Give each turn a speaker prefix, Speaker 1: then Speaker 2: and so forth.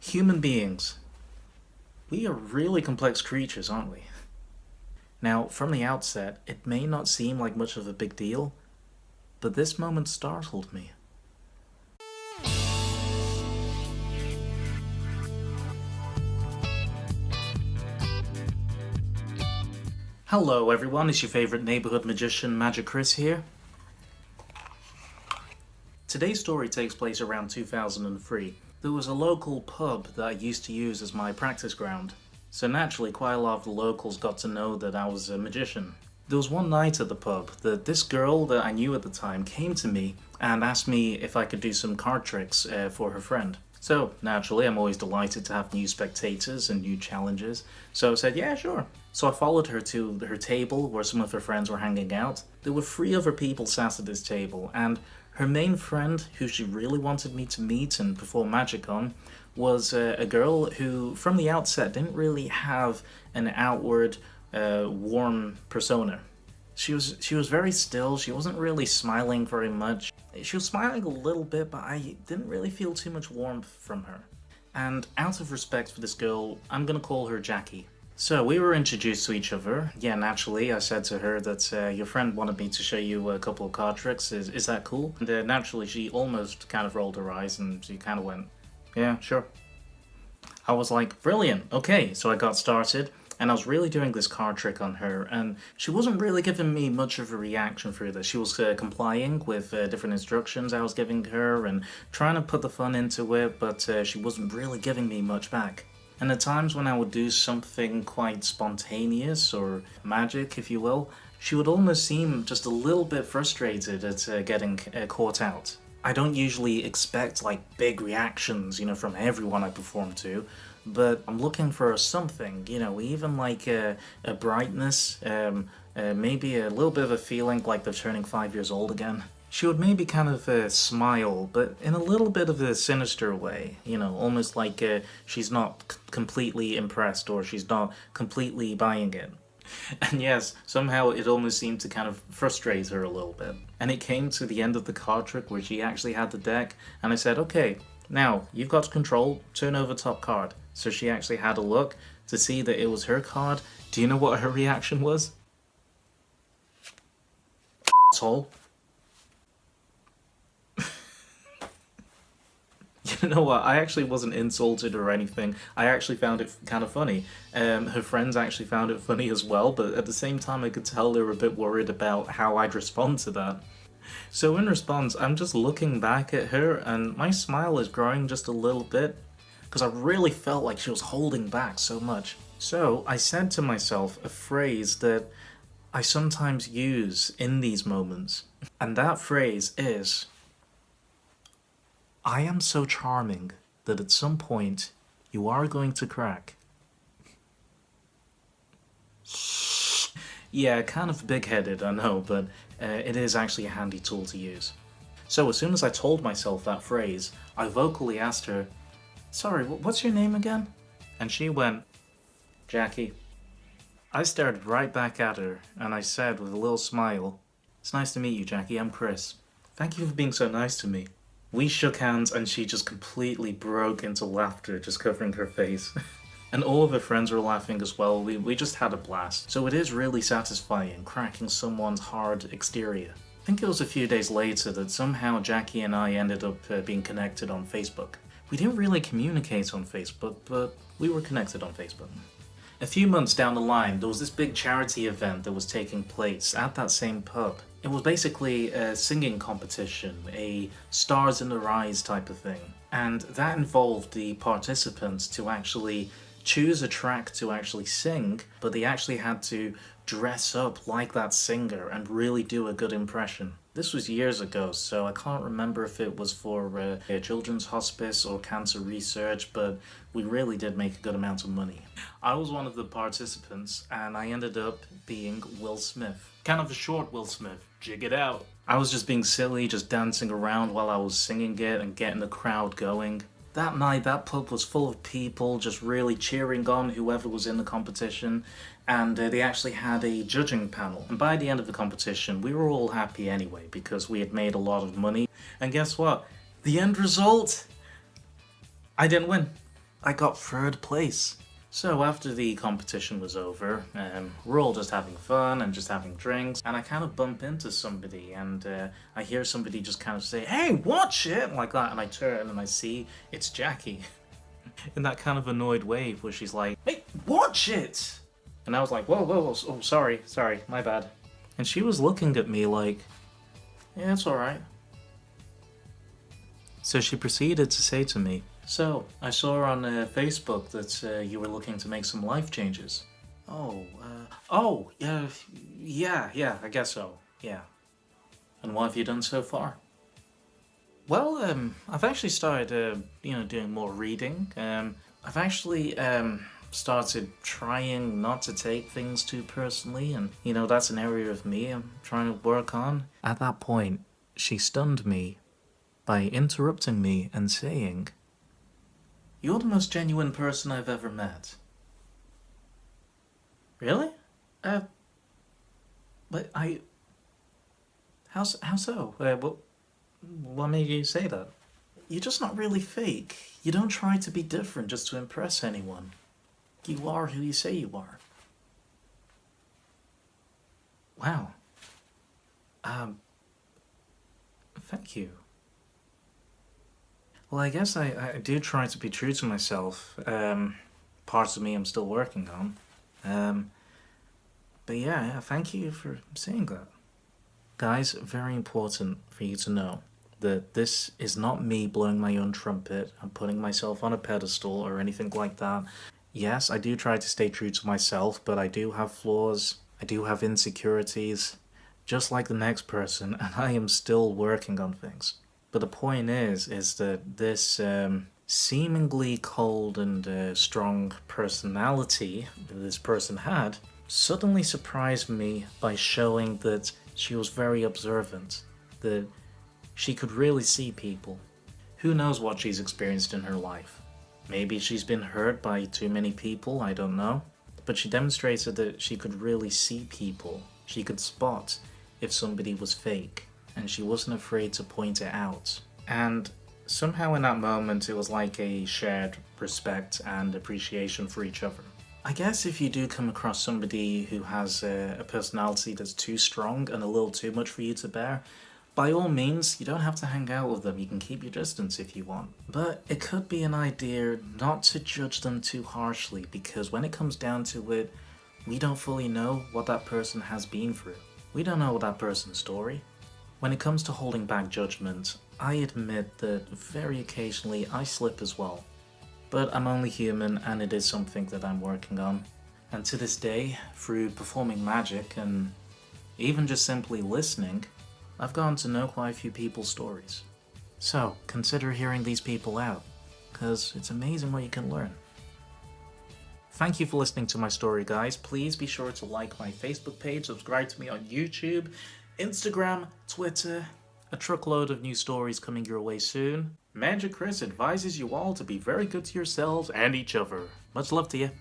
Speaker 1: Human beings. We are really complex creatures, aren't we? Now, from the outset, it may not seem like much of a big deal, but this moment startled me. Hello everyone, it's your favourite neighbourhood magician Magi'Chris here. Today's story takes place around 2003. There was a local pub that I used to use as my practice ground, so naturally quite a lot of the locals got to know that I was a magician. There was one night at the pub that this girl that I knew at the time came to me and asked me if I could do some card tricks for her friend. So naturally I'm always delighted to have new spectators and new challenges, so I said yeah, sure. So I followed her to her table where some of her friends were hanging out. There were 3 other people sat at this table, and her main friend, who she really wanted me to meet and perform magic on, was a girl who from the outset didn't really have an outward warm persona. She was very still, she wasn't really smiling very much. She was smiling a little bit, but I didn't really feel too much warmth from her. And out of respect for this girl, I'm gonna call her Jackie. So we were introduced to each other. Yeah, naturally, I said to her that your friend wanted me to show you a couple of card tricks. Is that cool? And naturally, she almost kind of rolled her eyes and she kind of went, yeah, sure. I was like, brilliant, okay. So I got started and I was really doing this card trick on her, and she wasn't really giving me much of a reaction for this. She was complying with different instructions I was giving her and trying to put the fun into it, but she wasn't really giving me much back. And at times when I would do something quite spontaneous or magic, if you will, she would almost seem just a little bit frustrated at getting caught out. I don't usually expect like big reactions, from everyone I perform to, but I'm looking for something, even like a brightness, maybe a little bit of a feeling like they're turning 5 years old again. She would maybe kind of smile, but in a little bit of a sinister way, almost like she's not completely impressed or she's not completely buying it. And yes, somehow it almost seemed to kind of frustrate her a little bit. And it came to the end of the card trick where she actually had the deck, and I said, okay, now you've got control, turn over top card. So she actually had a look to see that it was her card. Do you know what her reaction was? Asshole. You know what, I actually wasn't insulted or anything. I actually found it kind of funny. Her friends actually found it funny as well, but at the same time I could tell they were a bit worried about how I'd respond to that. So in response, I'm just looking back at her and my smile is growing just a little bit, because I really felt like she was holding back so much. So I said to myself a phrase that I sometimes use in these moments, and that phrase is, I am so charming that at some point you are going to crack. Yeah, kind of big-headed, I know, but it is actually a handy tool to use. So as soon as I told myself that phrase, I vocally asked her, sorry, what's your name again? And she went, Jackie. I stared right back at her, and I said with a little smile, it's nice to meet you, Jackie, I'm Chris. Thank you for being so nice to me. We shook hands and she just completely broke into laughter, just covering her face. And all of her friends were laughing as well. We just had a blast. So it is really satisfying cracking someone's hard exterior. I think it was a few days later that somehow Jackie and I ended up being connected on Facebook. We didn't really communicate on Facebook, but we were connected on Facebook. A few months down the line, there was this big charity event that was taking place at that same pub. It was basically a singing competition, a stars in their eyes type of thing. And that involved the participants to actually choose a track to actually sing, but they actually had to dress up like that singer and really do a good impression. This was years ago, so I can't remember if it was for a children's hospice or cancer research, but we really did make a good amount of money. I was one of the participants, and I ended up being Will Smith. Kind of a short Will Smith. Jig it out. I was just being silly, just dancing around while I was singing it and getting the crowd going. That night, that pub was full of people just really cheering on whoever was in the competition, and they actually had a judging panel. And by the end of the competition, we were all happy anyway, because we had made a lot of money. And guess what? The end result? I didn't win. I got 3rd place. So after the competition was over, we're all just having fun and just having drinks, and I kind of bump into somebody, and I hear somebody just kind of say, "Hey, watch it!" like that, and I turn and I see it's Jackie. In that kind of annoyed way where she's like, "Hey, watch it!" And I was like, whoa, whoa, whoa, oh, sorry, my bad. And she was looking at me like, "Yeah, it's alright." So she proceeded to say to me, "So, I saw on Facebook that you were looking to make some life changes." Yeah, I guess so, yeah. "And what have you done so far?" "Well, I've actually started, doing more reading. I've actually, started trying not to take things too personally, and, that's an area of me I'm trying to work on." At that point, she stunned me by interrupting me and saying, "You're the most genuine person I've ever met." "Really? But how so? What made you say that?" "You're just not really fake. You don't try to be different just to impress anyone. You are who you say you are." Wow. Thank you. Well, I guess I do try to be true to myself. Parts of me I'm still working on. But yeah, thank you for saying that. Guys, very important for you to know that this is not me blowing my own trumpet and putting myself on a pedestal or anything like that. Yes, I do try to stay true to myself, but I do have flaws. I do have insecurities, just like the next person, and I am still working on things. But the point is that this seemingly cold and strong personality that this person had suddenly surprised me by showing that she was very observant, that she could really see people. Who knows what she's experienced in her life? Maybe she's been hurt by too many people, I don't know. But she demonstrated that she could really see people. She could spot if somebody was fake, and she wasn't afraid to point it out. And somehow in that moment it was like a shared respect and appreciation for each other. I guess if you do come across somebody who has a personality that's too strong and a little too much for you to bear, by all means, you don't have to hang out with them. You can keep your distance if you want. But it could be an idea not to judge them too harshly, because when it comes down to it, we don't fully know what that person has been through. We don't know that person's story. When it comes to holding back judgment, I admit that very occasionally I slip as well. But I'm only human, and it is something that I'm working on. And to this day, through performing magic and even just simply listening, I've gotten to know quite a few people's stories. So, consider hearing these people out, because it's amazing what you can learn. Thank you for listening to my story, guys. Please be sure to like my Facebook page, subscribe to me on YouTube, Instagram, Twitter, a truckload of new stories coming your way soon. Magi'Chris advises you all to be very good to yourselves and each other. Much love to you.